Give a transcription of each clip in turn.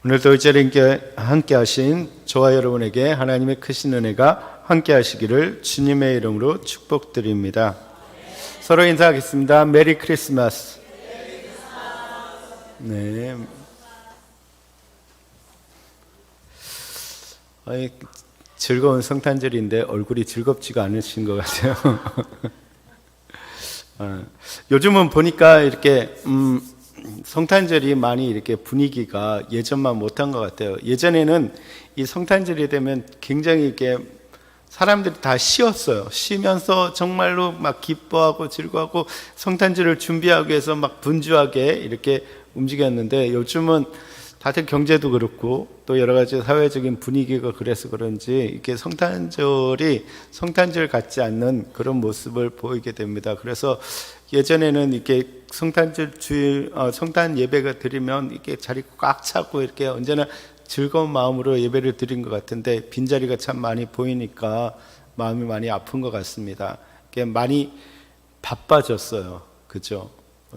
오늘도 이 자리에 함께 하신 저와 여러분에게 하나님의 크신 은혜가 함께 하시기를 주님의 이름으로 축복드립니다. 서로 인사하겠습니다. 메리 크리스마스. 네. 즐거운 성탄절인데 얼굴이 즐겁지가 않으신 것 같아요. 요즘은 보니까 이렇게 성탄절이 많이 이렇게 분위기가 예전만 못한 것 같아요. 예전에는 이 성탄절이 되면 굉장히 이렇게 사람들이 다 쉬었어요. 쉬면서 정말로 막 기뻐하고 즐거워하고 성탄절을 준비하기 위해서 막 분주하게 이렇게 움직였는데, 요즘은 다들 경제도 그렇고 또 여러 가지 사회적인 분위기가 그래서 그런지 이렇게 성탄절이 성탄절 같지 않는 그런 모습을 보이게 됩니다. 그래서 예전에는 이렇게 성탄절 주일 성탄 예배가 드리면 이렇게 자리 꽉 차고 이렇게 언제나 즐거운 마음으로 예배를 드린 것 같은데, 빈자리가 참 많이 보이니까 마음이 많이 아픈 것 같습니다. 이게 많이 바빠졌어요. 그죠?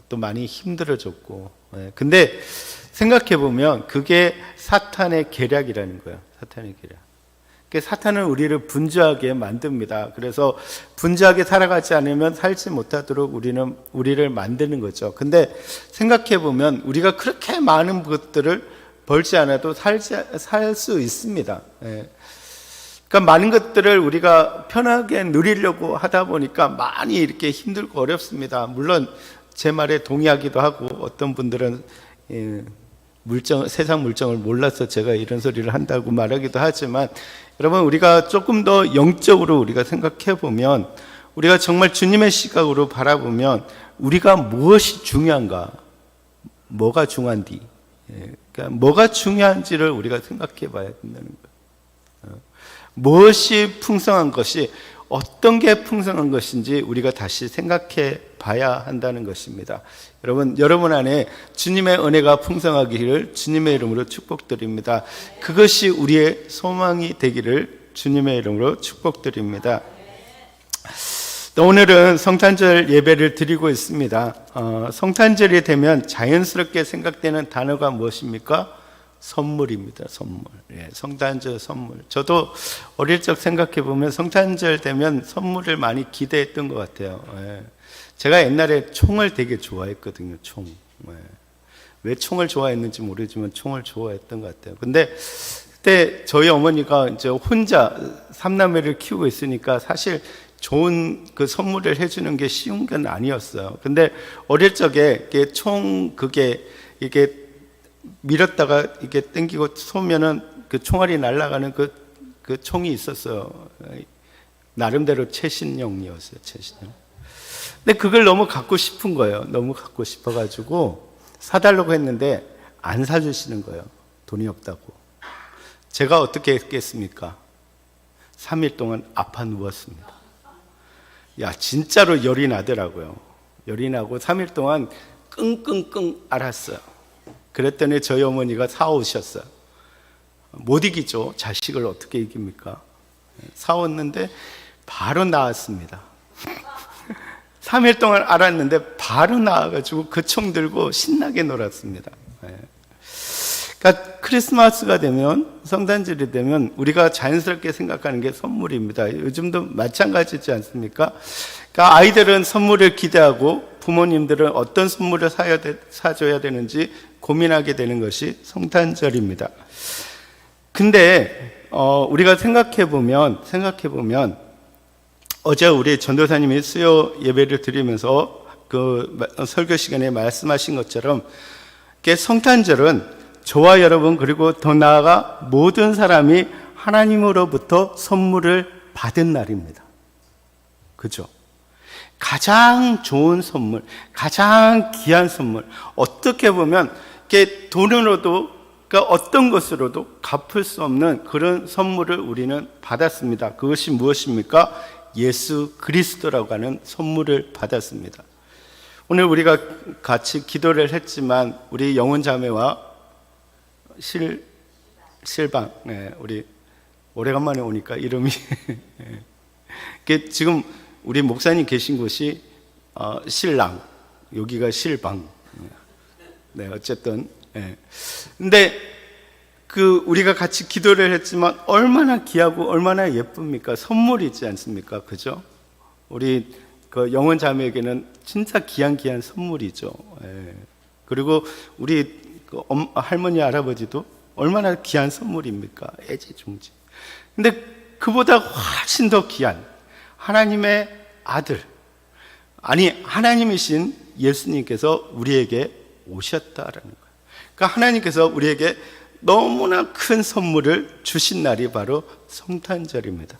또 많이 힘들어졌고. 근데 생각해 보면 그게 사탄의 계략이라는 거예요. 사탄의 계략. 사탄은 우리를 분주하게 만듭니다. 그래서 분주하게 살아가지 않으면 살지 못하도록 우리를 만드는 거죠. 근데 생각해 보면 우리가 그렇게 많은 것들을 벌지 않아도 살 수 있습니다. 그러니까 많은 것들을 우리가 편하게 누리려고 하다 보니까 많이 이렇게 힘들고 어렵습니다. 물론 제 말에 동의하기도 하고, 어떤 분들은 세상 물정을 몰라서 제가 이런 소리를 한다고 말하기도 하지만, 여러분, 우리가 조금 더 영적으로 우리가 생각해 보면, 우리가 정말 주님의 시각으로 바라보면 우리가 무엇이 중요한가, 뭐가 중요한지, 그러니까 뭐가 중요한지를 우리가 생각해 봐야 된다는 거예요. 무엇이 풍성한 것이, 어떤 게 풍성한 것인지 우리가 다시 생각해 봐야 한다는 것입니다. 여러분 안에 주님의 은혜가 풍성하기를 주님의 이름으로 축복드립니다. 그것이 우리의 소망이 되기를 주님의 이름으로 축복드립니다. 오늘은 성탄절 예배를 드리고 있습니다. 성탄절이 되면 자연스럽게 생각되는 단어가 무엇입니까? 선물입니다. 선물. 성탄절 선물. 저도 어릴 적 생각해 보면 성탄절 되면 선물을 많이 기대했던 것 같아요. 제가 옛날에 총을 되게 좋아했거든요. 총. 왜 총을 좋아했는지 모르지만 총을 좋아했던 것 같아요. 근데 그때 저희 어머니가 이제 혼자 3남매를 키우고 있으니까 사실 좋은 그 선물을 해주는 게 쉬운 건 아니었어요. 근데 어릴 적에 이게 밀었다가 이렇게 당기고 쏘면은 그 총알이 날아가는 그 총이 있었어요. 나름대로 최신형이었어요. 최신형. 근데 그걸 너무 갖고 싶은 거예요. 너무 갖고 싶어가지고 사달라고 했는데 안 사주시는 거예요. 돈이 없다고. 제가 어떻게 했겠습니까? 3일 동안 아파 누웠습니다. 진짜로 열이 나더라고요. 열이 나고 3일 동안 끙끙끙 앓았어요. 그랬더니 저희 어머니가 사오셨어요. 못 이기죠. 자식을 어떻게 이깁니까? 사왔는데 바로 나았습니다. 3일 동안 앓았는데 바로 나와가지고 그 총 들고 신나게 놀았습니다. 그러니까 크리스마스가 되면, 성탄절이 되면 우리가 자연스럽게 생각하는 게 선물입니다. 요즘도 마찬가지지 않습니까? 그러니까 아이들은 선물을 기대하고 부모님들은 어떤 선물을 사줘야 되는지 고민하게 되는 것이 성탄절입니다. 근데 우리가 생각해 보면 어제 우리 전도사님이 수요 예배를 드리면서 그 설교 시간에 말씀하신 것처럼, 성탄절은 저와 여러분, 그리고 더 나아가 모든 사람이 하나님으로부터 선물을 받은 날입니다. 그죠? 가장 좋은 선물, 가장 귀한 선물, 어떻게 보면 돈으로도, 그러니까 어떤 것으로도 갚을 수 없는 그런 선물을 우리는 받았습니다. 그것이 무엇입니까? 예수 그리스도라고 하는 선물을 받았습니다. 오늘 우리가 같이 기도를 했지만 우리 영혼 자매와 실방, 우리 오래간만에 오니까 이름이 지금 우리 목사님 계신 곳이 신랑, 여기가 실방. 어쨌든 근데 우리가 같이 기도를 했지만 얼마나 귀하고 얼마나 예쁩니까? 선물이지 않습니까? 그죠? 우리 영혼 자매에게는 진짜 귀한 선물이죠. 예. 그리고 우리 할머니 할아버지도 얼마나 귀한 선물입니까? 애지중지. 근데 그보다 훨씬 더 귀한 하나님의 아들, 아니 하나님이신 예수님께서 우리에게 오셨다라는 거예요. 그러니까 하나님께서 우리에게 너무나 큰 선물을 주신 날이 바로 성탄절입니다.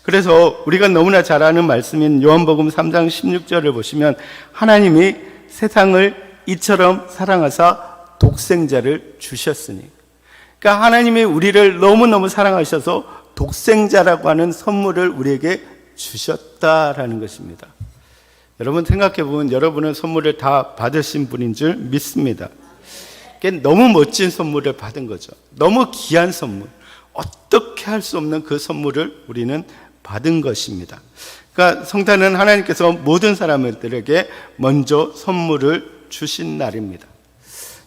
그래서 우리가 너무나 잘 아는 말씀인 요한복음 3장 16절을 보시면 하나님이 세상을 이처럼 사랑하사 독생자를 주셨으니, 그러니까 하나님이 우리를 너무너무 사랑하셔서 독생자라고 하는 선물을 우리에게 주셨다라는 것입니다. 여러분 생각해 보면 여러분은 선물을 다 받으신 분인 줄 믿습니다. 너무 멋진 선물을 받은 거죠. 너무 귀한 선물, 어떻게 할 수 없는 그 선물을 우리는 받은 것입니다. 그러니까 성탄은 하나님께서 모든 사람들에게 먼저 선물을 주신 날입니다.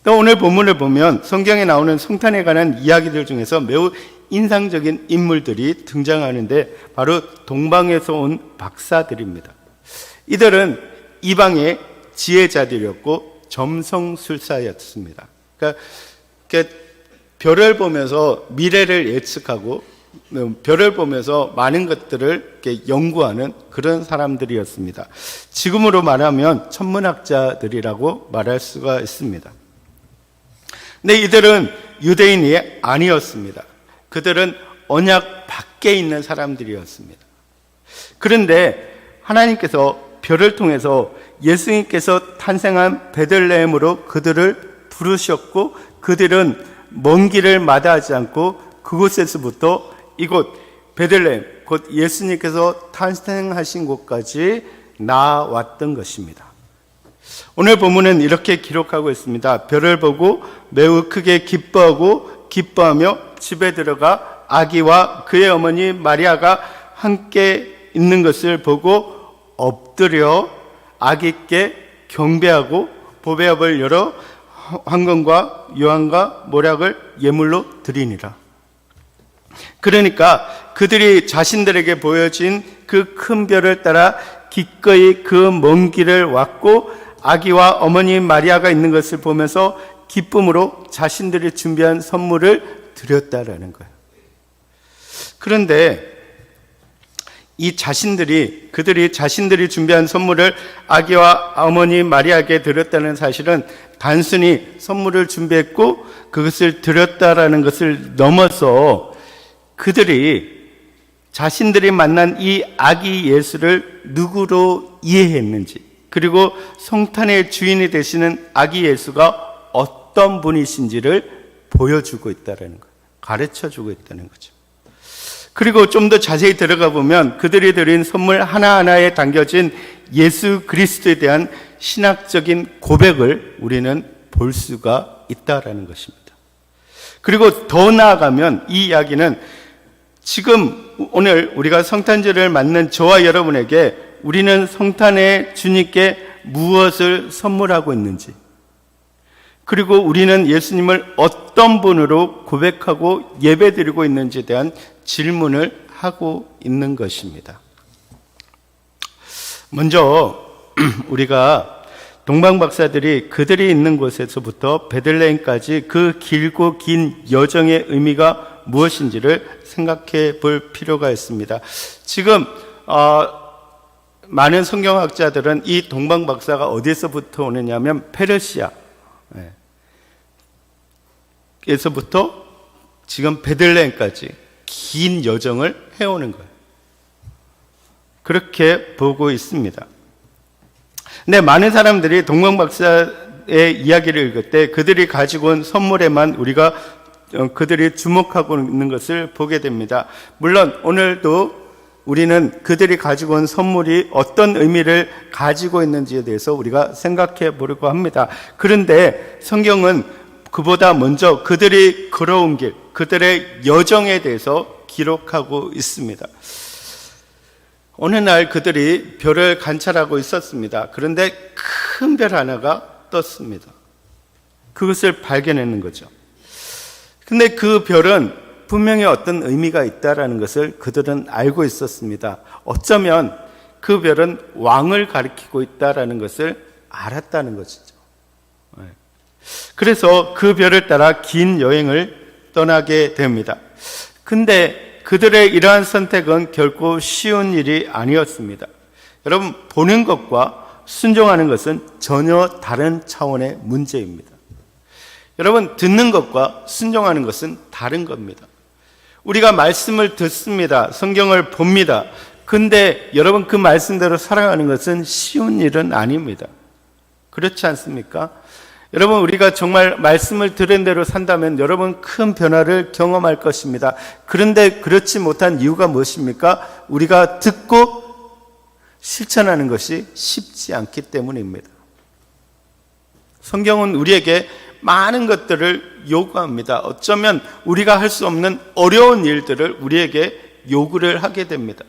또 오늘 본문을 보면 성경에 나오는 성탄에 관한 이야기들 중에서 매우 인상적인 인물들이 등장하는데 바로 동방에서 온 박사들입니다. 이들은 이방의 지혜자들이었고 점성술사였습니다. 그러니까 별을 보면서 미래를 예측하고 별을 보면서 많은 것들을 연구하는 그런 사람들이었습니다. 지금으로 말하면 천문학자들이라고 말할 수가 있습니다. 근데 이들은 유대인이 아니었습니다. 그들은 언약 밖에 있는 사람들이었습니다. 그런데 하나님께서 별을 통해서 예수님께서 탄생한 베들레헴으로 그들을 부르셨고, 그들은 먼 길을 마다하지 않고 그곳에서부터 이곳 베들레헴, 곧 예수님께서 탄생하신 곳까지 나아왔던 것입니다. 오늘 본문은 이렇게 기록하고 있습니다. 별을 보고 매우 크게 기뻐하며 집에 들어가 아기와 그의 어머니 마리아가 함께 있는 것을 보고 엎드려 아기께 경배하고 보배압을 열어 황금과 유황과 모략을 예물로 드리니라. 그러니까 그들이 자신들에게 보여진 그 큰 별을 따라 기꺼이 그 먼 길을 왔고 아기와 어머니 마리아가 있는 것을 보면서 기쁨으로 자신들이 준비한 선물을 드렸다라는 거예요. 그런데 그들이 자신들이 준비한 선물을 아기와 어머니 마리아에게 드렸다는 사실은 단순히 선물을 준비했고 그것을 드렸다라는 것을 넘어서 그들이 자신들이 만난 이 아기 예수를 누구로 이해했는지, 그리고 성탄의 주인이 되시는 아기 예수가 어떤 분이신지를 보여주고 있다는 거예요. 가르쳐주고 있다는 거죠. 그리고 좀 더 자세히 들어가 보면 그들이 드린 선물 하나하나에 담겨진 예수 그리스도에 대한 신학적인 고백을 우리는 볼 수가 있다는 것입니다. 그리고 더 나아가면 이 이야기는 지금 오늘 우리가 성탄절을 맞는 저와 여러분에게 우리는 성탄의 주님께 무엇을 선물하고 있는지, 그리고 우리는 예수님을 어떤 분으로 고백하고 예배드리고 있는지에 대한 질문을 하고 있는 것입니다. 먼저 우리가 동방 박사들이 그들이 있는 곳에서부터 베들레헴까지 그 길고 긴 여정의 의미가 무엇인지를 생각해 볼 필요가 있습니다. 지금 많은 성경학자들은 이 동방 박사가 어디서부터 오느냐면 페르시아 에서부터 지금 베들레헴까지 긴 여정을 해오는 거예요. 그렇게 보고 있습니다. 근데 많은 사람들이 동방 박사의 이야기를 읽을 때 그들이 가지고 온 선물에만 우리가 그들이 주목하고 있는 것을 보게 됩니다. 물론 오늘도 우리는 그들이 가지고 온 선물이 어떤 의미를 가지고 있는지에 대해서 우리가 생각해 보려고 합니다. 그런데 성경은 그보다 먼저 그들이 걸어온 길, 그들의 여정에 대해서 기록하고 있습니다. 어느 날 그들이 별을 관찰하고 있었습니다. 그런데 큰 별 하나가 떴습니다. 그것을 발견했는 거죠. 근데 그 별은 분명히 어떤 의미가 있다라는 것을 그들은 알고 있었습니다. 어쩌면 그 별은 왕을 가리키고 있다라는 것을 알았다는 것이죠. 그래서 그 별을 따라 긴 여행을 떠나게 됩니다. 근데 그들의 이러한 선택은 결코 쉬운 일이 아니었습니다. 여러분, 보는 것과 순종하는 것은 전혀 다른 차원의 문제입니다. 여러분, 듣는 것과 순종하는 것은 다른 겁니다. 우리가 말씀을 듣습니다. 성경을 봅니다. 근데 여러분, 그 말씀대로 살아가는 것은 쉬운 일은 아닙니다. 그렇지 않습니까? 여러분, 우리가 정말 말씀을 들은 대로 산다면 여러분 큰 변화를 경험할 것입니다. 그런데 그렇지 못한 이유가 무엇입니까? 우리가 듣고 실천하는 것이 쉽지 않기 때문입니다. 성경은 우리에게 많은 것들을 요구합니다. 어쩌면 우리가 할 수 없는 어려운 일들을 우리에게 요구를 하게 됩니다.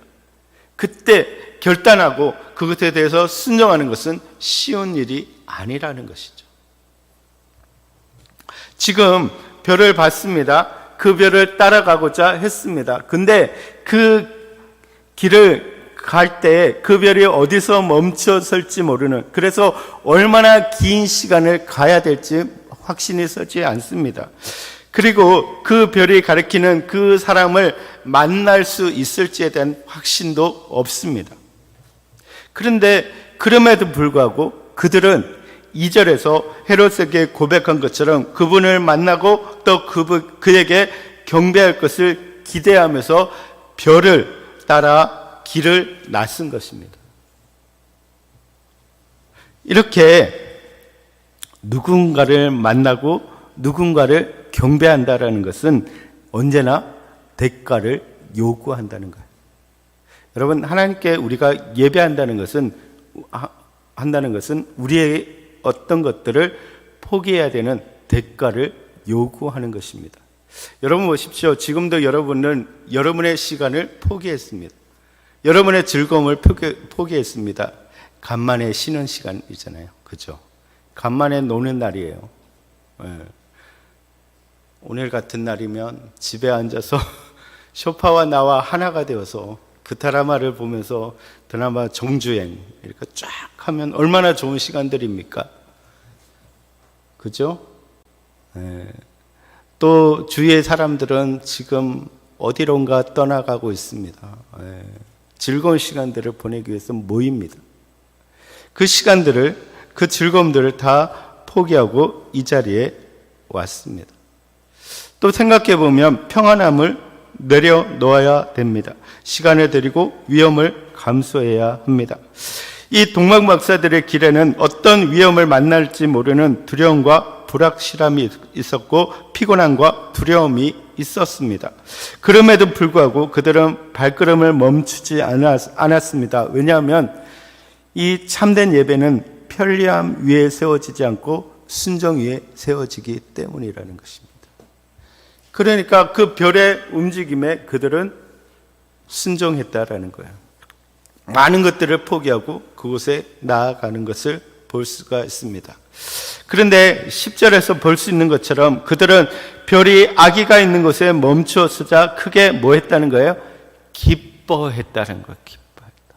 그때 결단하고 그것에 대해서 순종하는 것은 쉬운 일이 아니라는 것이죠. 지금 별을 봤습니다. 그 별을 따라가고자 했습니다. 근데 그 길을 갈 때 그 별이 어디서 멈춰설지 모르는, 그래서 얼마나 긴 시간을 가야 될지 확신이 서지 않습니다. 그리고 그 별이 가리키는 그 사람을 만날 수 있을지에 대한 확신도 없습니다. 그런데 그럼에도 불구하고 그들은 2절에서 헤롯에게 고백한 것처럼 그분을 만나고 또 그에게 경배할 것을 기대하면서 별을 따라 길을 나선 것입니다. 이렇게 누군가를 만나고 누군가를 경배한다라는 것은 언제나 대가를 요구한다는 거예요. 여러분, 하나님께 우리가 예배한다는 것은 우리의 어떤 것들을 포기해야 되는 대가를 요구하는 것입니다. 여러분 보십시오. 지금도 여러분은 여러분의 시간을 포기했습니다. 여러분의 즐거움을 포기했습니다. 간만에 쉬는 시간이잖아요. 그죠? 간만에 노는 날이에요. 오늘 같은 날이면 집에 앉아서 소파와 나와 하나가 되어서 그 드라마를 보면서 드라마 정주행 이렇게 쫙 하면 얼마나 좋은 시간들입니까? 그죠? 또 주위의 사람들은 지금 어디론가 떠나가고 있습니다. 즐거운 시간들을 보내기 위해서 모입니다. 그 시간들을, 그 즐거움들을 다 포기하고 이 자리에 왔습니다. 또 생각해 보면 평안함을 내려놓아야 됩니다. 시간을 들이고 위험을 감수해야 합니다. 이 동막 박사들의 길에는 어떤 위험을 만날지 모르는 두려움과 불확실함이 있었고 피곤함과 두려움이 있었습니다. 그럼에도 불구하고 그들은 발걸음을 멈추지 않았습니다. 왜냐하면 이 참된 예배는 편리함 위에 세워지지 않고 순정 위에 세워지기 때문이라는 것입니다. 그러니까 그 별의 움직임에 그들은 순종했다라는 거예요. 많은 것들을 포기하고 그곳에 나아가는 것을 볼 수가 있습니다. 그런데 10절에서 볼 수 있는 것처럼 그들은 별이 아기가 있는 곳에 멈추어 서자 크게 뭐 했다는 거예요? 기뻐했다는 거예요. 기뻐했다.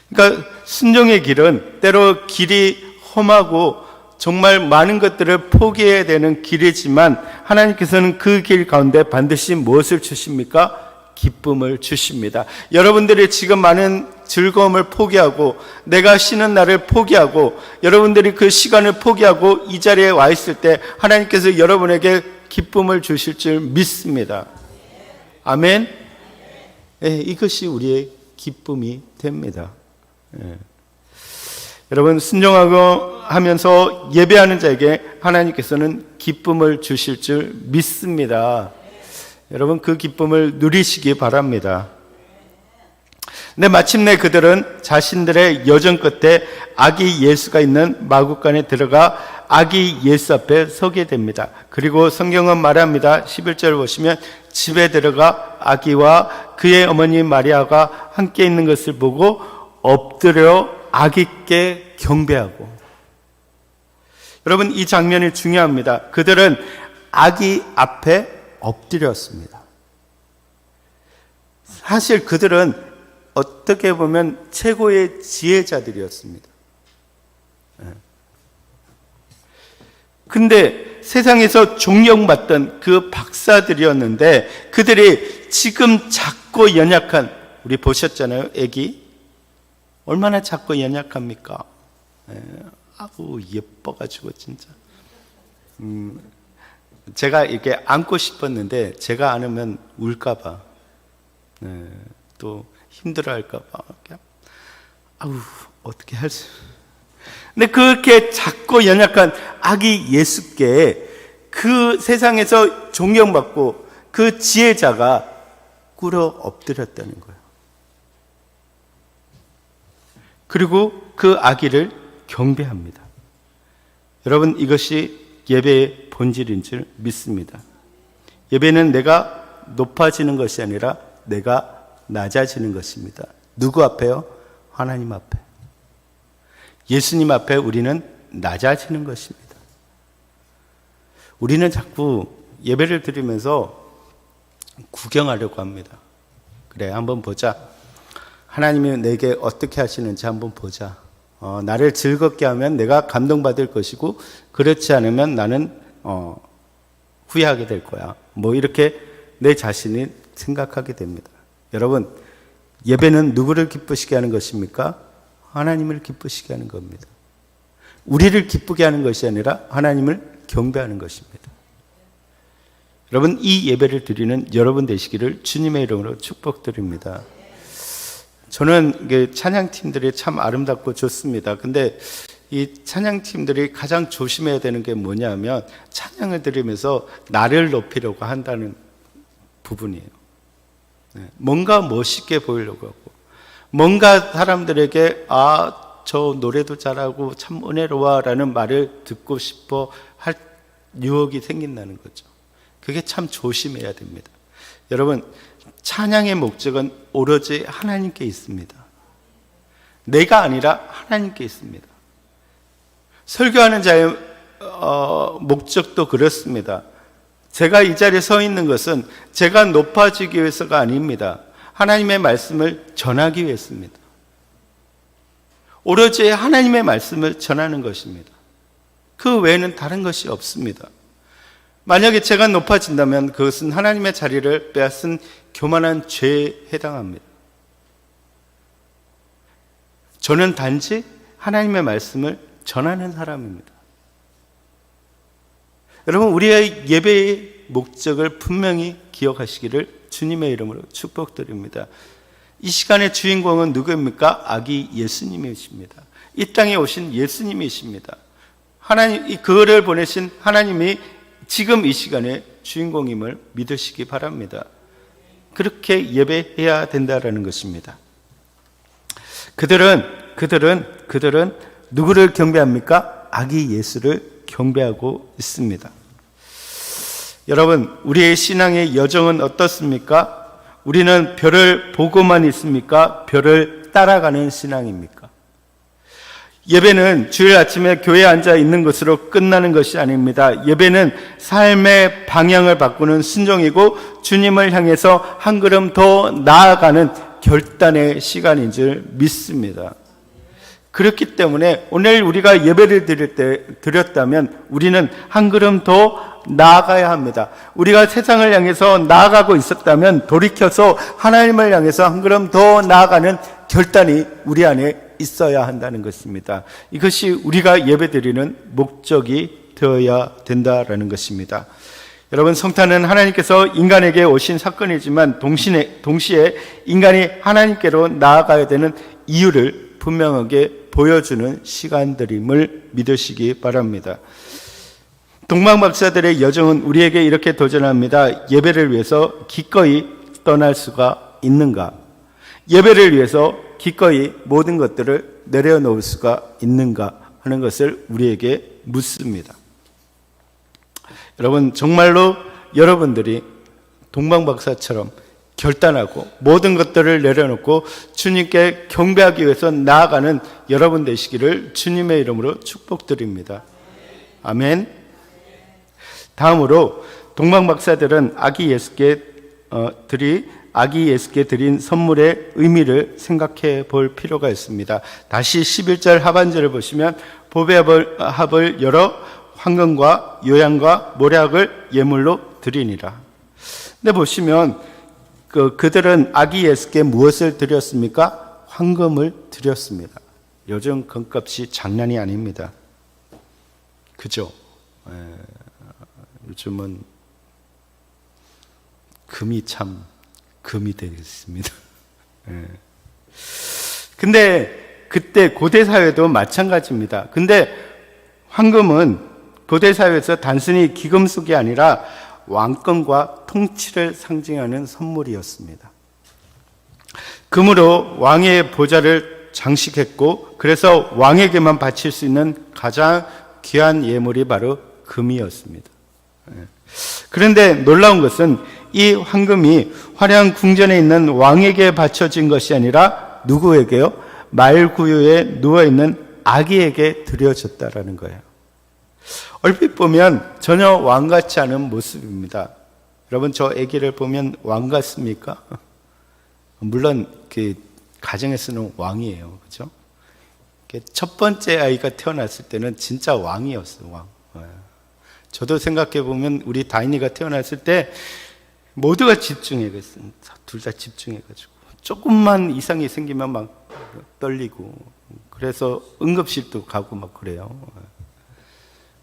그러니까 순종의 길은 때로 길이 험하고 정말 많은 것들을 포기해야 되는 길이지만 하나님께서는 그 길 가운데 반드시 무엇을 주십니까? 기쁨을 주십니다. 여러분들이 지금 많은 즐거움을 포기하고 내가 쉬는 날을 포기하고 여러분들이 그 시간을 포기하고 이 자리에 와 있을 때 하나님께서 여러분에게 기쁨을 주실 줄 믿습니다. 아멘. 이것이 우리의 기쁨이 됩니다. 여러분, 순종하고 하면서 예배하는 자에게 하나님께서는 기쁨을 주실 줄 믿습니다. 여러분, 그 기쁨을 누리시기 바랍니다. 근데 마침내 그들은 자신들의 여정 끝에 아기 예수가 있는 마구간에 들어가 아기 예수 앞에 서게 됩니다. 그리고 성경은 말합니다. 11절 보시면 집에 들어가 아기와 그의 어머니 마리아가 함께 있는 것을 보고 엎드려 아기께 경배하고. 여러분, 이 장면이 중요합니다. 그들은 아기 앞에 엎드렸습니다. 사실 그들은 어떻게 보면 최고의 지혜자들이었습니다. 근데 세상에서 존경받던 그 박사들이었는데 그들이 지금 작고 연약한, 우리 보셨잖아요, 애기 얼마나 작고 연약합니까? 아우 예뻐가지고 진짜 제가 이렇게 안고 싶었는데 제가 안으면 울까봐, 또 힘들어할까봐, 아우 어떻게 할 수. 근데 그렇게 작고 연약한 아기 예수께 그 세상에서 존경받고 그 지혜자가 꿇어 엎드렸다는 거예요. 그리고 그 아기를 경배합니다. 여러분, 이것이 예배의 본질인 줄 믿습니다. 예배는 내가 높아지는 것이 아니라 내가 낮아지는 것입니다. 누구 앞에요? 하나님 앞에. 예수님 앞에 우리는 낮아지는 것입니다. 우리는 자꾸 예배를 드리면서 구경하려고 합니다. 그래, 한번 보자. 하나님이 내게 어떻게 하시는지 한번 보자. 나를 즐겁게 하면 내가 감동받을 것이고, 그렇지 않으면 나는 후회하게 될 거야. 뭐 이렇게 내 자신이 생각하게 됩니다. 여러분, 예배는 누구를 기쁘시게 하는 것입니까? 하나님을 기쁘시게 하는 겁니다. 우리를 기쁘게 하는 것이 아니라 하나님을 경배하는 것입니다. 여러분, 이 예배를 드리는 여러분 되시기를 주님의 이름으로 축복드립니다. 저는 찬양팀들이 참 아름답고 좋습니다. 근데 이 찬양팀들이 가장 조심해야 되는 게 뭐냐면, 찬양을 드리면서 나를 높이려고 한다는 부분이에요. 뭔가 멋있게 보이려고 하고, 뭔가 사람들에게 저 노래도 잘하고 참 은혜로워 라는 말을 듣고 싶어 할 유혹이 생긴다는 거죠. 그게 참 조심해야 됩니다. 여러분, 찬양의 목적은 오로지 하나님께 있습니다. 내가 아니라 하나님께 있습니다. 설교하는 자의 목적도 그렇습니다. 제가 이 자리에 서 있는 것은 제가 높아지기 위해서가 아닙니다. 하나님의 말씀을 전하기 위해서입니다. 오로지 하나님의 말씀을 전하는 것입니다. 그 외에는 다른 것이 없습니다. 만약에 제가 높아진다면 그것은 하나님의 자리를 빼앗은 교만한 죄에 해당합니다. 저는 단지 하나님의 말씀을 전하는 사람입니다. 여러분, 우리의 예배의 목적을 분명히 기억하시기를 주님의 이름으로 축복드립니다. 이 시간의 주인공은 누구입니까? 아기 예수님이십니다. 이 땅에 오신 예수님이십니다. 하나님, 그를 보내신 하나님이 지금 이 시간에 주인공임을 믿으시기 바랍니다. 그렇게 예배해야 된다라는 것입니다. 그들은 누구를 경배합니까? 아기 예수를 경배하고 있습니다. 여러분, 우리의 신앙의 여정은 어떻습니까? 우리는 별을 보고만 있습니까? 별을 따라가는 신앙입니까? 예배는 주일 아침에 교회에 앉아 있는 것으로 끝나는 것이 아닙니다. 예배는 삶의 방향을 바꾸는 순종이고 주님을 향해서 한 걸음 더 나아가는 결단의 시간인 줄 믿습니다. 그렇기 때문에 오늘 우리가 예배를 드렸다면 우리는 한 걸음 더 나아가야 합니다. 우리가 세상을 향해서 나아가고 있었다면 돌이켜서 하나님을 향해서 한 걸음 더 나아가는 결단이 우리 안에 있어야 한다는 것입니다. 이것이 우리가 예배드리는 목적이 되어야 된다라는 것입니다. 여러분, 성탄은 하나님께서 인간에게 오신 사건이지만 동시에 인간이 하나님께로 나아가야 되는 이유를 분명하게 보여주는 시간들임을 믿으시기 바랍니다. 동방박사들의 여정은 우리에게 이렇게 도전합니다. 예배를 위해서 기꺼이 떠날 수가 있는가? 예배를 위해서 기꺼이 모든 것들을 내려놓을 수가 있는가 하는 것을 우리에게 묻습니다. 여러분, 정말로 여러분들이 동방박사처럼 결단하고 모든 것들을 내려놓고 주님께 경배하기 위해서 나아가는 여러분 되시기를 주님의 이름으로 축복드립니다. 아멘. 다음으로 동방 박사들은 아기 예수께 드린 선물의 의미를 생각해 볼 필요가 있습니다. 다시 11절 하반절을 보시면 보배 합을 열어 황금과 요양과 모략을 예물로 드리니라. 근데 보시면 그들은 아기 예수께 무엇을 드렸습니까? 황금을 드렸습니다. 요즘 금값이 장난이 아닙니다. 그죠? 요즘은 금이 참 금이 되겠습니다. 근데 그때 고대 사회도 마찬가지입니다. 근데 황금은 고대 사회에서 단순히 기금속이 아니라 왕권과 통치를 상징하는 선물이었습니다. 금으로 왕의 보좌를 장식했고, 그래서 왕에게만 바칠 수 있는 가장 귀한 예물이 바로 금이었습니다. 그런데 놀라운 것은 이 황금이 화려한 궁전에 있는 왕에게 바쳐진 것이 아니라 누구에게요? 말구유에 누워있는 아기에게 드려졌다라는 거예요. 얼핏 보면 전혀 왕 같지 않은 모습입니다. 여러분, 저 아기를 보면 왕 같습니까? 물론 그 가정에서는 왕이에요, 그렇죠? 첫 번째 아이가 태어났을 때는 진짜 왕이었어요, 왕. 저도 생각해 보면 우리 다인이가 태어났을 때 모두가 집중해겠어요. 둘 다 집중해가지고 조금만 이상이 생기면 막 떨리고, 그래서 응급실도 가고 막 그래요.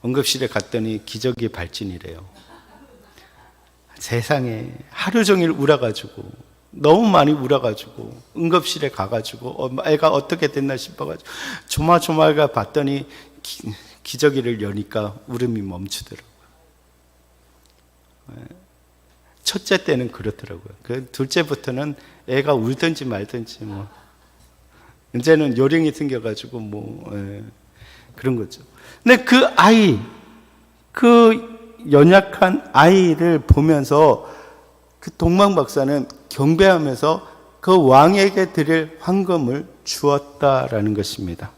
응급실에 갔더니 기저귀 발진이래요. 세상에, 하루 종일 울어가지고, 너무 많이 울어가지고 응급실에 가가지고 애가 어떻게 됐나 싶어가지고 조마조마가 봤더니 기저귀를 여니까 울음이 멈추더라고요. 첫째 때는 그렇더라고요. 그 둘째부터는 애가 울든지 말든지 뭐, 이제는 요령이 생겨가지고 그런 거죠. 근데 그 연약한 아이를 보면서 그 동방 박사는 경배하면서 그 왕에게 드릴 황금을 주었다라는 것입니다.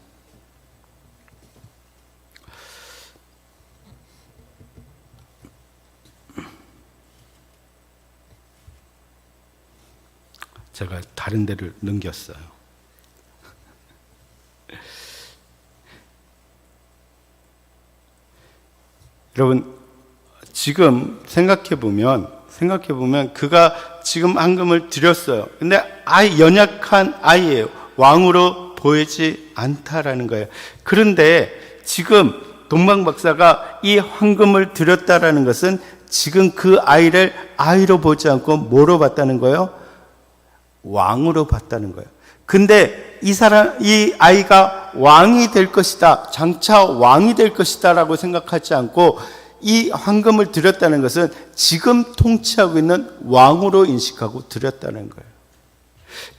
제가 다른 데를 넘겼어요. 여러분, 지금 생각해 보면 그가 지금 황금을 드렸어요. 근데 연약한 아이예요. 왕으로 보이지 않다라는 거예요. 그런데 지금 동방 박사가 이 황금을 드렸다라는 것은 지금 그 아이를 아이로 보지 않고 뭐로 봤다는 거예요? 왕으로 봤다는 거예요. 근데 이 아이가 왕이 될 것이다, 장차 왕이 될 것이다 라고 생각하지 않고 이 황금을 드렸다는 것은 지금 통치하고 있는 왕으로 인식하고 드렸다는 거예요.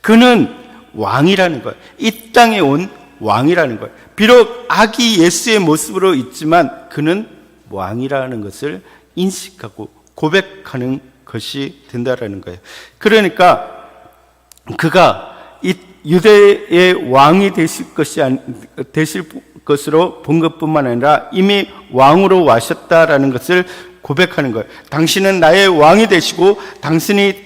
그는 왕이라는 거예요. 이 땅에 온 왕이라는 거예요. 비록 아기 예수의 모습으로 있지만 그는 왕이라는 것을 인식하고 고백하는 것이 된다라는 거예요. 그러니까 그가 이 유대의 왕이 되실 것으로 본 것뿐만 아니라 이미 왕으로 와셨다라는 것을 고백하는 거예요. 당신은 나의 왕이 되시고 당신이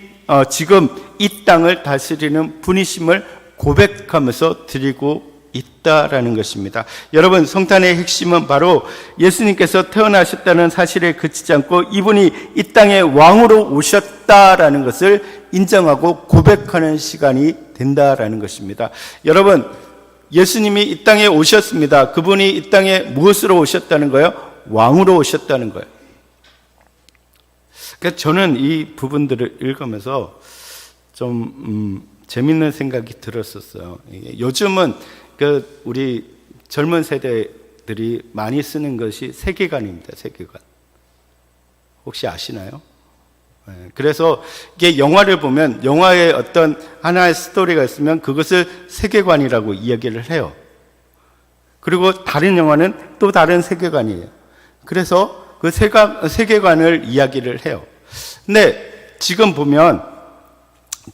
지금 이 땅을 다스리는 분이심을 고백하면서 드리고 있다라는 것입니다. 여러분, 성탄의 핵심은 바로 예수님께서 태어나셨다는 사실에 그치지 않고 이분이 이 땅에 왕으로 오셨다라는 것을 인정하고 고백하는 시간이 된다라는 것입니다. 여러분, 예수님이 이 땅에 오셨습니다. 그분이 이 땅에 무엇으로 오셨다는 거예요? 왕으로 오셨다는 거예요. 그러니까 저는 이 부분들을 읽으면서 좀 재밌는 생각이 들었었어요. 요즘은 우리 젊은 세대들이 많이 쓰는 것이 세계관입니다. 세계관. 혹시 아시나요? 그래서 이게 영화를 보면 영화에 어떤 하나의 스토리가 있으면 그것을 세계관이라고 이야기를 해요. 그리고 다른 영화는 또 다른 세계관이에요. 그래서 그 세계관을 이야기를 해요. 근데 지금 보면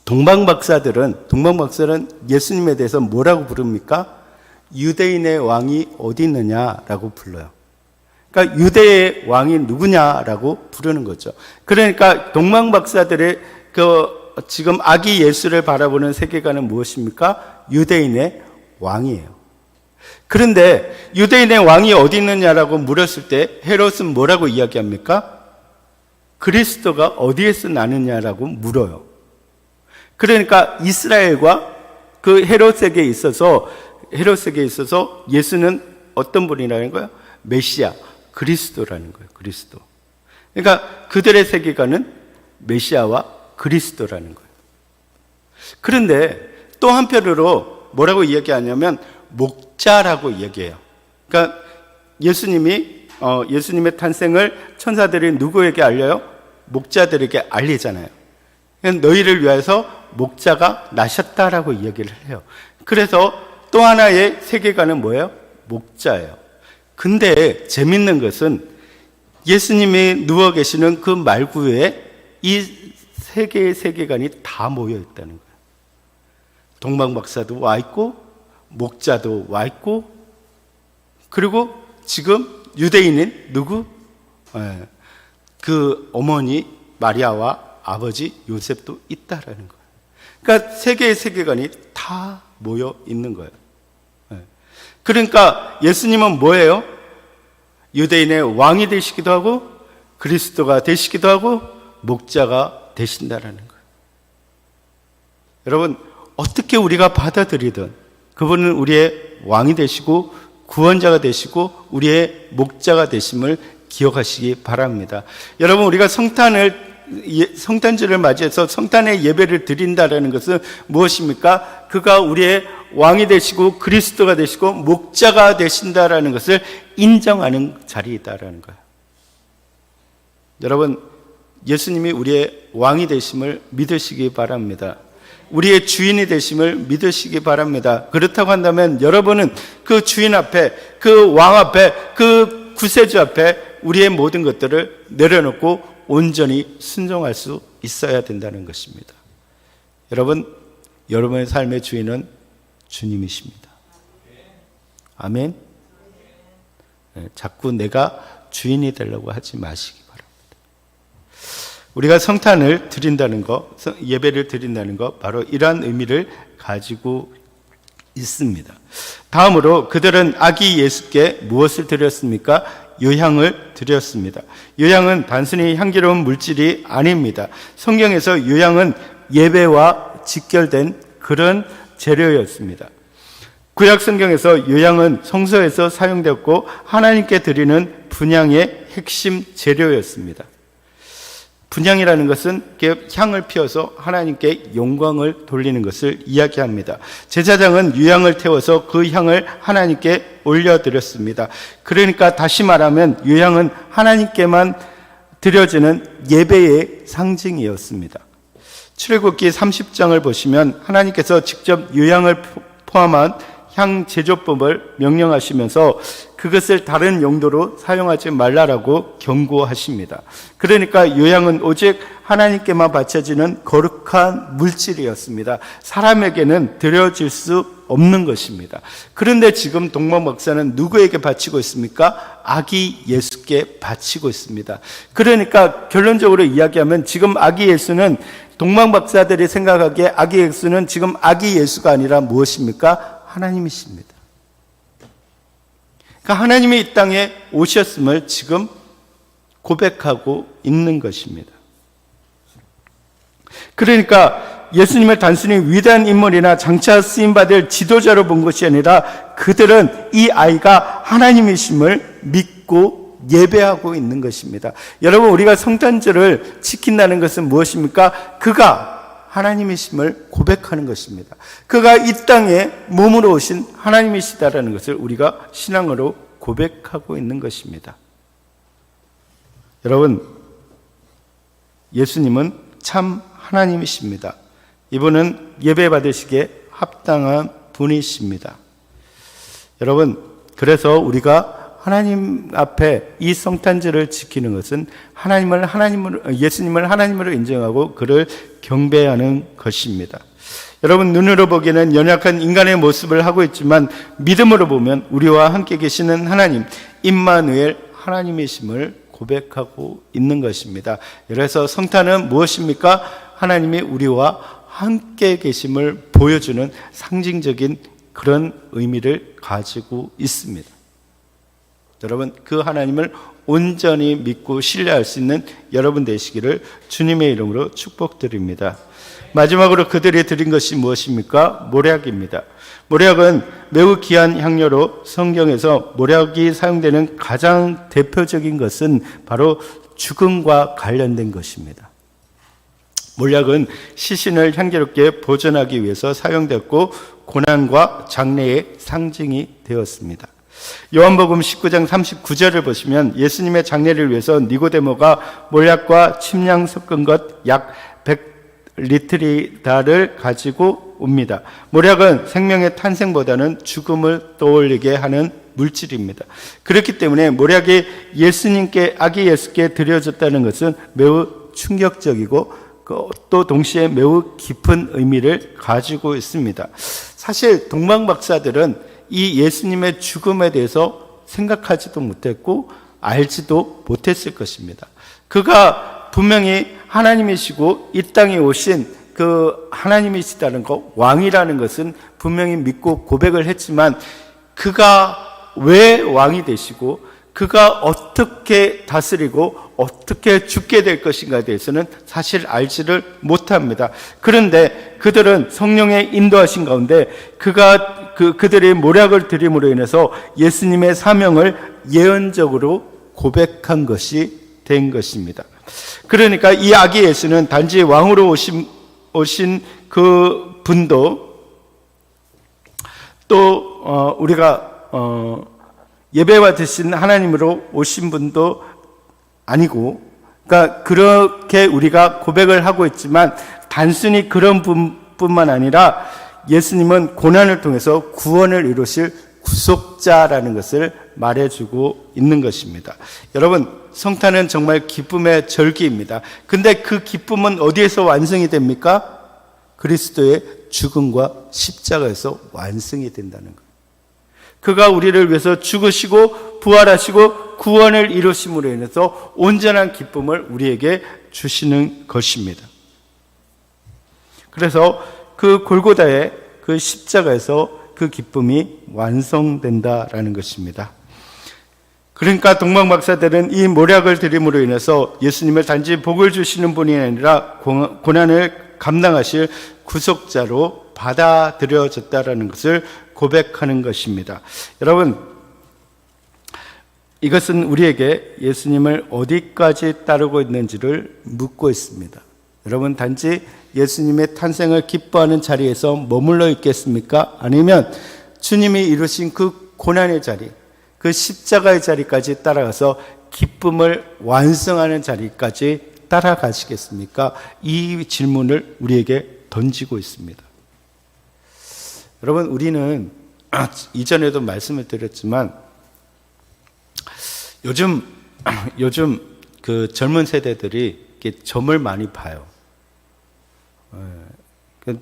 동방 박사들은 예수님에 대해서 뭐라고 부릅니까? 유대인의 왕이 어디 있느냐라고 불러요. 그러니까 유대의 왕이 누구냐라고 부르는 거죠. 그러니까 동방박사들의 지금 아기 예수를 바라보는 세계관은 무엇입니까? 유대인의 왕이에요. 그런데 유대인의 왕이 어디 있느냐라고 물었을 때 헤롯은 뭐라고 이야기합니까? 그리스도가 어디에서 나느냐라고 물어요. 그러니까 이스라엘과 그 헤롯에게 있어서 예수는 어떤 분이라는 거예요? 메시아, 그리스도라는 거예요. 그리스도. 그러니까 그들의 세계관은 메시아와 그리스도라는 거예요. 그런데 또 한편으로 뭐라고 이야기하냐면 목자라고 얘기해요. 그러니까 예수님의 탄생을 천사들이 누구에게 알려요? 목자들에게 알리잖아요. 너희를 위해서 목자가 나셨다라고 이야기를 해요. 그래서 또 하나의 세계관은 뭐예요? 목자예요. 근데 재밌는 것은 예수님이 누워 계시는 그 말구에 이 세 개의 세계관이 다 모여 있다는 거예요. 동방박사도 와 있고 목자도 와 있고 그리고 지금 유대인인 누구? 그 어머니 마리아와 아버지 요셉도 있다라는 거예요. 그러니까 세 개의 세계관이 다 모여 있는 거예요. 그러니까 예수님은 뭐예요? 유대인의 왕이 되시기도 하고 그리스도가 되시기도 하고 목자가 되신다라는 거예요. 여러분, 어떻게 우리가 받아들이든 그분은 우리의 왕이 되시고 구원자가 되시고 우리의 목자가 되심을 기억하시기 바랍니다. 여러분, 우리가 성탄절을 맞이해서 성탄의 예배를 드린다라는 것은 무엇입니까? 그가 우리의 왕이 되시고 그리스도가 되시고 목자가 되신다라는 것을 인정하는 자리이다라는 거예요. 여러분, 예수님이 우리의 왕이 되심을 믿으시기 바랍니다. 우리의 주인이 되심을 믿으시기 바랍니다. 그렇다고 한다면 여러분은 그 주인 앞에, 그 왕 앞에, 그 구세주 앞에 우리의 모든 것들을 내려놓고 온전히 순종할 수 있어야 된다는 것입니다. 여러분, 여러분의 삶의 주인은 주님이십니다. 아멘. 자꾸 내가 주인이 되려고 하지 마시기 바랍니다. 우리가 성탄을 드린다는 것, 예배를 드린다는 것, 바로 이러한 의미를 가지고 있습니다. 다음으로 그들은 아기 예수께 무엇을 드렸습니까? 유향을 드렸습니다. 유향은 단순히 향기로운 물질이 아닙니다. 성경에서 유향은 예배와 직결된 그런 재료였습니다. 구약 성경에서 유향은 성소에서 사용되었고 하나님께 드리는 분향의 핵심 재료였습니다. 분향이라는 것은 향을 피워서 하나님께 영광을 돌리는 것을 이야기합니다. 제사장은 유향을 태워서 그 향을 하나님께 올려드렸습니다. 그러니까 다시 말하면 유향은 하나님께만 드려지는 예배의 상징이었습니다. 출애굽기 30장을 보시면 하나님께서 직접 유향을 포함한 향 제조법을 명령하시면서 그것을 다른 용도로 사용하지 말라라고 경고하십니다. 그러니까 유향은 오직 하나님께만 바쳐지는 거룩한 물질이었습니다. 사람에게는 드려질 수 없는 것입니다. 그런데 지금 동방박사는 누구에게 바치고 있습니까? 아기 예수께 바치고 있습니다. 그러니까 결론적으로 이야기하면 지금 아기 예수는 동방박사들이 생각하기에 아기 예수는 지금 아기 예수가 아니라 무엇입니까? 하나님이십니다. 그러니까 하나님이 이 땅에 오셨음을 지금 고백하고 있는 것입니다. 그러니까 예수님을 단순히 위대한 인물이나 장차 쓰임받을 지도자로 본 것이 아니라 그들은 이 아이가 하나님이심을 믿고 예배하고 있는 것입니다. 여러분, 우리가 성탄절을 지킨다는 것은 무엇입니까? 그가 하나님이심을 고백하는 것입니다. 그가 이 땅에 몸으로 오신 하나님이시다라는 것을 우리가 신앙으로 고백하고 있는 것입니다. 여러분, 예수님은 참 하나님이십니다. 이분은 예배 받으시기에 합당한 분이십니다. 여러분, 그래서 우리가 하나님 앞에 이 성탄절을 지키는 것은 예수님을 하나님으로 인정하고 그를 경배하는 것입니다. 여러분, 눈으로 보기에는 연약한 인간의 모습을 하고 있지만 믿음으로 보면 우리와 함께 계시는 하나님, 임마누엘 하나님이심을 고백하고 있는 것입니다. 그래서 성탄은 무엇입니까? 하나님이 우리와 함께 계심을 보여주는 상징적인 그런 의미를 가지고 있습니다. 여러분, 그 하나님을 온전히 믿고 신뢰할 수 있는 여러분 되시기를 주님의 이름으로 축복드립니다. 마지막으로 그들이 드린 것이 무엇입니까? 모략입니다. 모략은 매우 귀한 향료로 성경에서 모략이 사용되는 가장 대표적인 것은 바로 죽음과 관련된 것입니다. 모략은 시신을 향기롭게 보존하기 위해서 사용되었고 고난과 장래의 상징이 되었습니다. 요한복음 19장 39절을 보시면 예수님의 장례를 위해서 니고데모가 몰약과 침량 섞은 것 약 100리트리다를 가지고 옵니다. 몰약은 생명의 탄생보다는 죽음을 떠올리게 하는 물질입니다. 그렇기 때문에 몰약이 아기 예수께 드려졌다는 것은 매우 충격적이고 또 동시에 매우 깊은 의미를 가지고 있습니다. 사실 동방 박사들은 이 예수님의 죽음에 대해서 생각하지도 못했고 알지도 못했을 것입니다. 그가 분명히 하나님이시고 이 땅에 오신 그 하나님이시다는 것, 왕이라는 것은 분명히 믿고 고백을 했지만 그가 왜 왕이 되시고 그가 어떻게 다스리고 어떻게 죽게 될 것인가에 대해서는 사실 알지를 못합니다. 그런데 그들은 성령의 인도하신 가운데 그들의 모략을 드림으로 인해서 예수님의 사명을 예언적으로 고백한 것이 된 것입니다. 그러니까 이 아기 예수는 단지 왕으로 오신 그 분도 또 우리가 예배와 드신 하나님으로 오신 분도 아니고, 그러니까 그렇게 우리가 고백을 하고 있지만 단순히 그런 분뿐만 아니라 예수님은 고난을 통해서 구원을 이루실 구속자라는 것을 말해주고 있는 것입니다. 여러분, 성탄은 정말 기쁨의 절기입니다. 근데 그 기쁨은 어디에서 완성이 됩니까? 그리스도의 죽음과 십자가에서 완성이 된다는 것. 그가 우리를 위해서 죽으시고 부활하시고 구원을 이루심으로 인해서 온전한 기쁨을 우리에게 주시는 것입니다. 그래서 그 골고다의 그 십자가에서 그 기쁨이 완성된다라는 것입니다. 그러니까 동방 박사들은 이 모략을 드림으로 인해서 예수님을 단지 복을 주시는 분이 아니라 고난을 감당하실 구속자로 받아들여졌다라는 것을 고백하는 것입니다. 여러분, 이것은 우리에게 예수님을 어디까지 따르고 있는지를 묻고 있습니다. 여러분, 단지 예수님의 탄생을 기뻐하는 자리에서 머물러 있겠습니까? 아니면 주님이 이루신 그 고난의 자리, 그 십자가의 자리까지 따라가서 기쁨을 완성하는 자리까지 따라가시겠습니까? 이 질문을 우리에게 던지고 있습니다. 여러분, 우리는 이전에도 말씀을 드렸지만 요즘 그 젊은 세대들이 이렇게 점을 많이 봐요.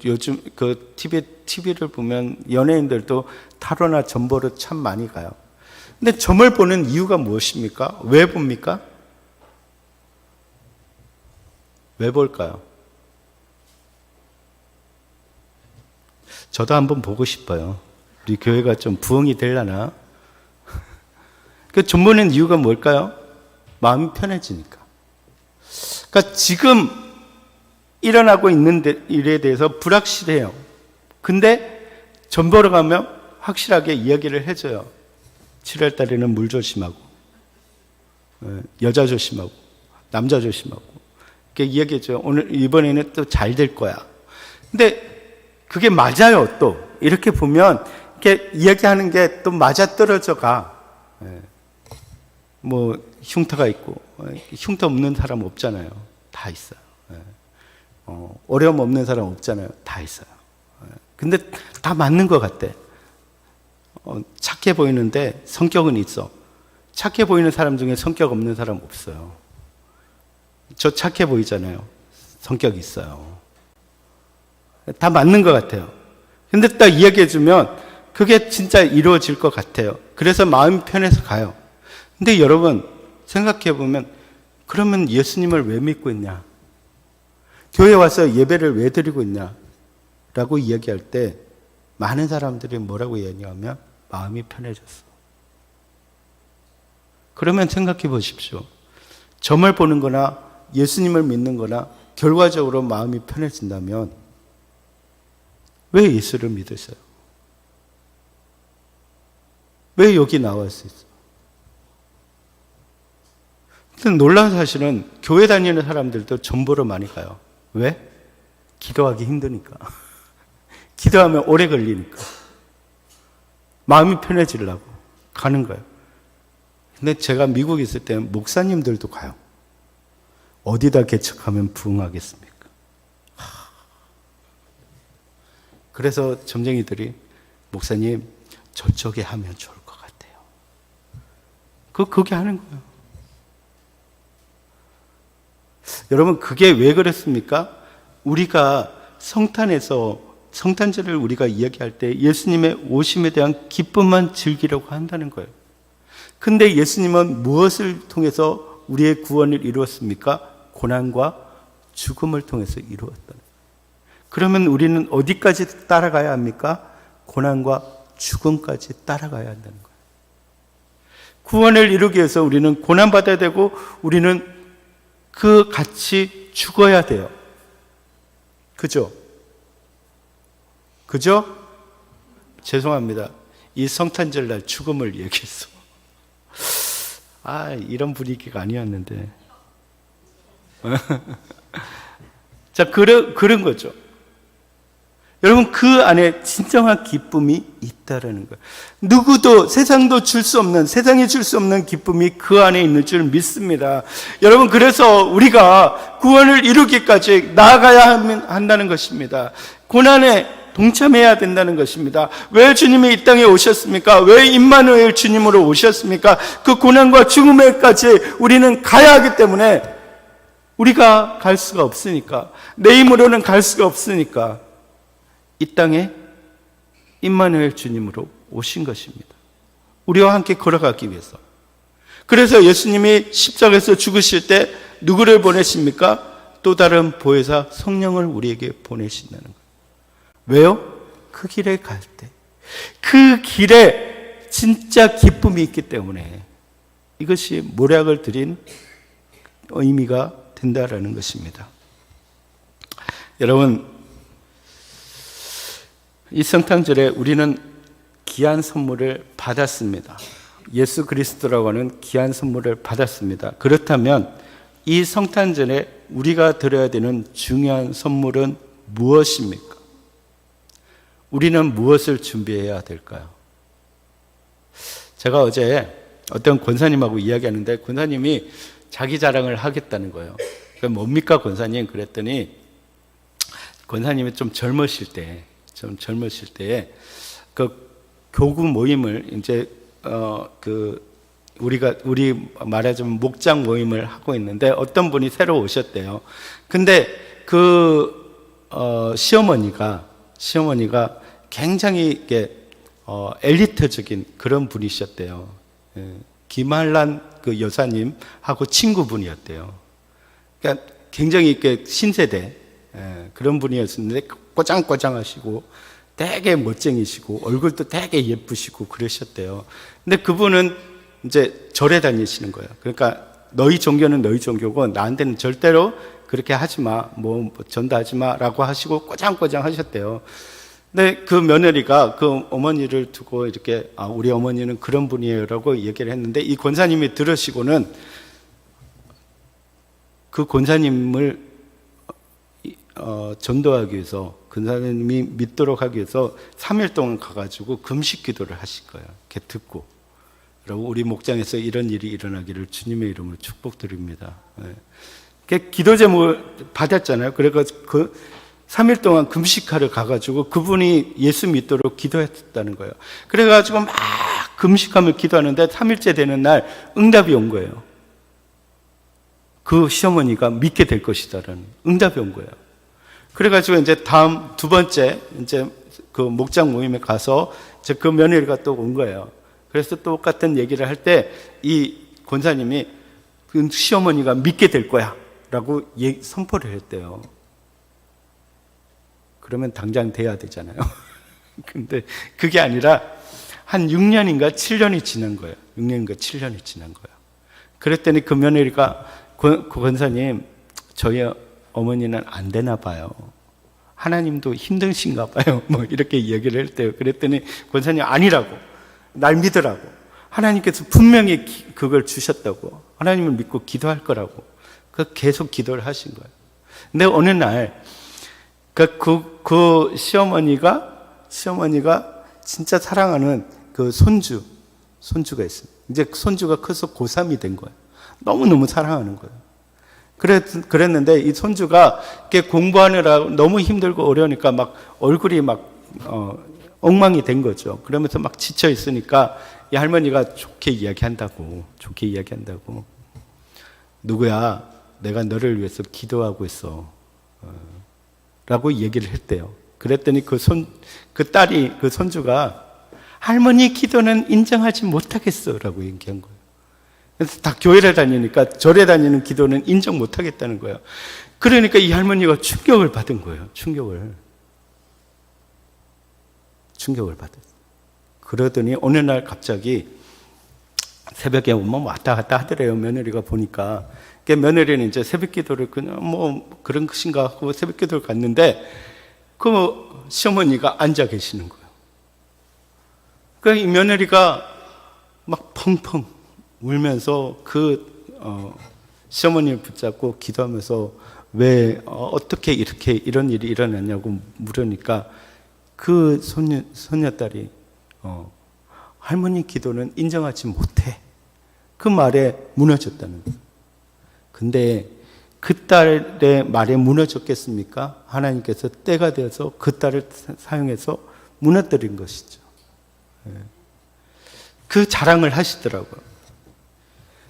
요즘 그 TV를 보면 연예인들도 타로나 점 보러 참 많이 가요. 근데 점을 보는 이유가 무엇입니까? 왜 봅니까? 왜 볼까요? 저도 한번 보고 싶어요. 우리 교회가 좀 부흥이 되려나? 그 점 보는 이유가 뭘까요? 마음이 편해지니까. 그러니까 지금 일어나고 있는 일에 대해서 불확실해요. 근데 점 보러 가면 확실하게 이야기를 해줘요. 7월 달에는 물 조심하고, 여자 조심하고, 남자 조심하고. 이렇게 이야기해줘요. 이번에는 또 잘 될 거야. 근데 그게 맞아요, 또. 이렇게 보면, 이렇게 이야기하는 게 또 맞아 떨어져 가. 뭐, 흉터가 있고, 흉터 없는 사람 없잖아요. 다 있어요. 어려움 없는 사람 없잖아요. 다 있어요. 근데 다 맞는 것 같대. 착해 보이는데 성격은 있어. 착해 보이는 사람 중에 성격 없는 사람 없어요. 저 착해 보이잖아요. 성격 있어요. 다 맞는 것 같아요. 근데 딱 이야기해주면 그게 진짜 이루어질 것 같아요. 그래서 마음이 편해서 가요. 근데 여러분 생각해 보면 그러면 예수님을 왜 믿고 있냐? 교회 와서 예배를 왜 드리고 있냐? 라고 이야기할 때 많은 사람들이 뭐라고 이야기하면 마음이 편해졌어. 그러면 생각해 보십시오. 점을 보는 거나 예수님을 믿는 거나 결과적으로 마음이 편해진다면 왜 예수를 믿으세요? 왜 여기 나올 수 있어요? 근데 놀라운 사실은 교회 다니는 사람들도 점 보러 많이 가요. 왜? 기도하기 힘드니까. 기도하면 오래 걸리니까. 마음이 편해지려고 가는 거예요. 근데 제가 미국에 있을 때는 목사님들도 가요. 어디다 개척하면 부흥하겠습니까? 그래서 점쟁이들이 목사님 저쪽에 하면 좋을 것 같아요. 그게 하는 거예요. 여러분 그게 왜 그렇습니까? 우리가 성탄절을 우리가 이야기할 때 예수님의 오심에 대한 기쁨만 즐기려고 한다는 거예요. 근데 예수님은 무엇을 통해서 우리의 구원을 이루었습니까? 고난과 죽음을 통해서 이루었다는 거예요. 그러면 우리는 어디까지 따라가야 합니까? 고난과 죽음까지 따라가야 한다는 거예요. 구원을 이루기 위해서 우리는 고난받아야 되고 우리는 그 같이 죽어야 돼요. 그죠? 그죠? 죄송합니다. 이 성탄절 날 죽음을 얘기했어. 이런 분위기가 아니었는데. 자, 그런 거죠. 여러분, 그 안에 진정한 기쁨이 있다라는 거예요. 누구도, 세상이 줄 수 없는 기쁨이 그 안에 있는 줄 믿습니다. 여러분, 그래서 우리가 구원을 이루기까지 나아가야 한다는 것입니다. 고난에 동참해야 된다는 것입니다. 왜 주님이 이 땅에 오셨습니까? 왜 임마누엘 주님으로 오셨습니까? 그 고난과 죽음에까지 우리는 가야 하기 때문에 우리가 갈 수가 없으니까, 내 힘으로는 갈 수가 없으니까 이 땅에 임마누엘 주님으로 오신 것입니다. 우리와 함께 걸어가기 위해서. 그래서 예수님이 십자가에서 죽으실 때 누구를 보내십니까? 또 다른 보혜사 성령을 우리에게 보내신다는 거예요. 왜요? 그 길에 갈 때, 그 길에 진짜 기쁨이 있기 때문에 이것이 모략을 드린 의미가 된다라는 것입니다. 여러분, 이 성탄절에 우리는 귀한 선물을 받았습니다. 예수 그리스도라고 하는 귀한 선물을 받았습니다. 그렇다면 이 성탄절에 우리가 드려야 되는 중요한 선물은 무엇입니까? 우리는 무엇을 준비해야 될까요? 제가 어제 어떤 권사님하고 이야기하는데 권사님이 자기 자랑을 하겠다는 거예요. 뭡니까 권사님? 그랬더니 권사님이 좀 젊으실 때에 그 교구 모임을 이제 우리 말하자면 목장 모임을 하고 있는데 어떤 분이 새로 오셨대요. 근데 시어머니가 굉장히 이렇게 엘리트적인 그런 분이셨대요. 김한란 그 여사님하고 친구분이었대요. 그러니까 굉장히 이렇게 신세대 그런 분이었는데 꼬장꼬장하시고 되게 멋쟁이시고 얼굴도 되게 예쁘시고 그러셨대요. 근데 그분은 이제 절에 다니시는 거예요. 그러니까 너희 종교는 너희 종교고 나한테는 절대로 그렇게 하지 마, 전도 하지 마라고 하시고 꼬장꼬장 하셨대요. 근데 그 며느리가 그 어머니를 두고 이렇게 우리 어머니는 그런 분이에요라고 얘기를 했는데 이 권사님이 들으시고는 그 권사님을 전도하기 위해서 권사님이 믿도록 하기 위해서 3일 동안 가가지고 금식 기도를 하실 거예요. 이렇게 듣고. 그리고 우리 목장에서 이런 일이 일어나기를 주님의 이름으로 축복드립니다. 기도 제목을 받았잖아요. 그래서 그 3일 동안 금식하러 가가지고 그분이 예수 믿도록 기도했다는 거예요. 그래가지고 막 금식하며 기도하는데 3일째 되는 날 응답이 온 거예요. 그 시어머니가 믿게 될 것이다라는 응답이 온 거예요. 그래가지고 이제 다음 두 번째 이제 그 목장 모임에 가서 이제 그 며느리가 또 온 거예요. 그래서 똑같은 얘기를 할 때 이 권사님이 그 시어머니가 믿게 될 거야 라고 선포를 했대요. 그러면 당장 돼야 되잖아요. 근데 그게 아니라 한 6년인가 7년이 지난 거예요. 6년인가 7년이 지난 거예요. 그랬더니 그 며느리가 그 권사님, 저희 어머니는 안 되나 봐요. 하나님도 힘드신가 봐요. 뭐 이렇게 얘기를 했대요. 그랬더니 권사님 아니라고, 날 믿으라고, 하나님께서 분명히 그걸 주셨다고, 하나님을 믿고 기도할 거라고, 그 계속 기도를 하신 거예요. 근데 어느 날 그 시어머니가 진짜 사랑하는 그 손주가 있어요. 이제 손주가 커서 고3이 된 거예요. 너무너무 사랑하는 거예요. 그랬는데 이 손주가 공부하느라 너무 힘들고 어려우니까 막 얼굴이 막 엉망이 된 거죠. 그러면서 막 지쳐 있으니까 이 할머니가 좋게 이야기한다고. 누구야, 내가 너를 위해서 기도하고 있어 라고 얘기를 했대요. 그랬더니 그 손주가 할머니 기도는 인정하지 못하겠어 라고 얘기한 거예요. 그래서 다 교회를 다니니까 절에 다니는 기도는 인정 못하겠다는 거예요. 그러니까 이 할머니가 충격을 받은 거예요. 충격을 받았어요. 그러더니 어느 날 갑자기 새벽에 오면 왔다 갔다 하더래요. 며느리가 보니까. 며느리는 이제 새벽 기도를 그냥 뭐 그런 것인가 하고 새벽 기도를 갔는데 그 시어머니가 앉아 계시는 거예요. 그러니까 이 며느리가 막 펑펑 울면서 시어머니를 붙잡고 기도하면서 왜 어떻게 이런 일이 일어났냐고 물으니까 그 손녀딸이 할머니 기도는 인정하지 못해. 그 말에 무너졌다는 거예요. 근데 그 딸의 말에 무너졌겠습니까? 하나님께서 때가 되어서 그 딸을 사용해서 무너뜨린 것이죠. 그 자랑을 하시더라고요.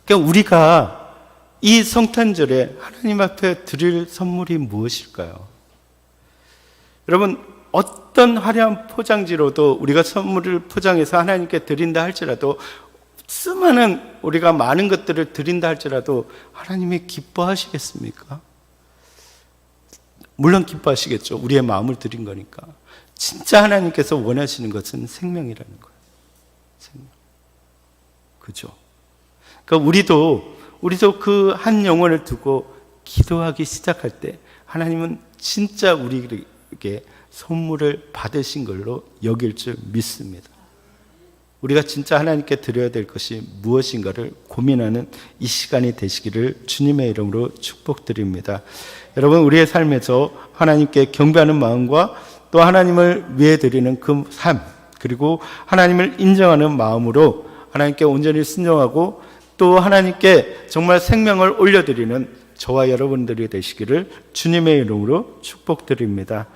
그러니까 우리가 이 성탄절에 하나님 앞에 드릴 선물이 무엇일까요? 여러분, 어떤 화려한 포장지로도 우리가 선물을 포장해서 하나님께 드린다 할지라도, 수많은 우리가 많은 것들을 드린다 할지라도 하나님이 기뻐하시겠습니까? 물론 기뻐하시겠죠. 우리의 마음을 드린 거니까. 진짜 하나님께서 원하시는 것은 생명이라는 거예요. 생명. 그죠? 그러니까 우리도 그 한 영혼을 두고 기도하기 시작할 때 하나님은 진짜 우리에게 선물을 받으신 걸로 여길 줄 믿습니다. 우리가 진짜 하나님께 드려야 될 것이 무엇인가를 고민하는 이 시간이 되시기를 주님의 이름으로 축복드립니다. 여러분, 우리의 삶에서 하나님께 경배하는 마음과 또 하나님을 위해 드리는 그 삶, 그리고 하나님을 인정하는 마음으로 하나님께 온전히 순종하고 또 하나님께 정말 생명을 올려드리는 저와 여러분들이 되시기를 주님의 이름으로 축복드립니다.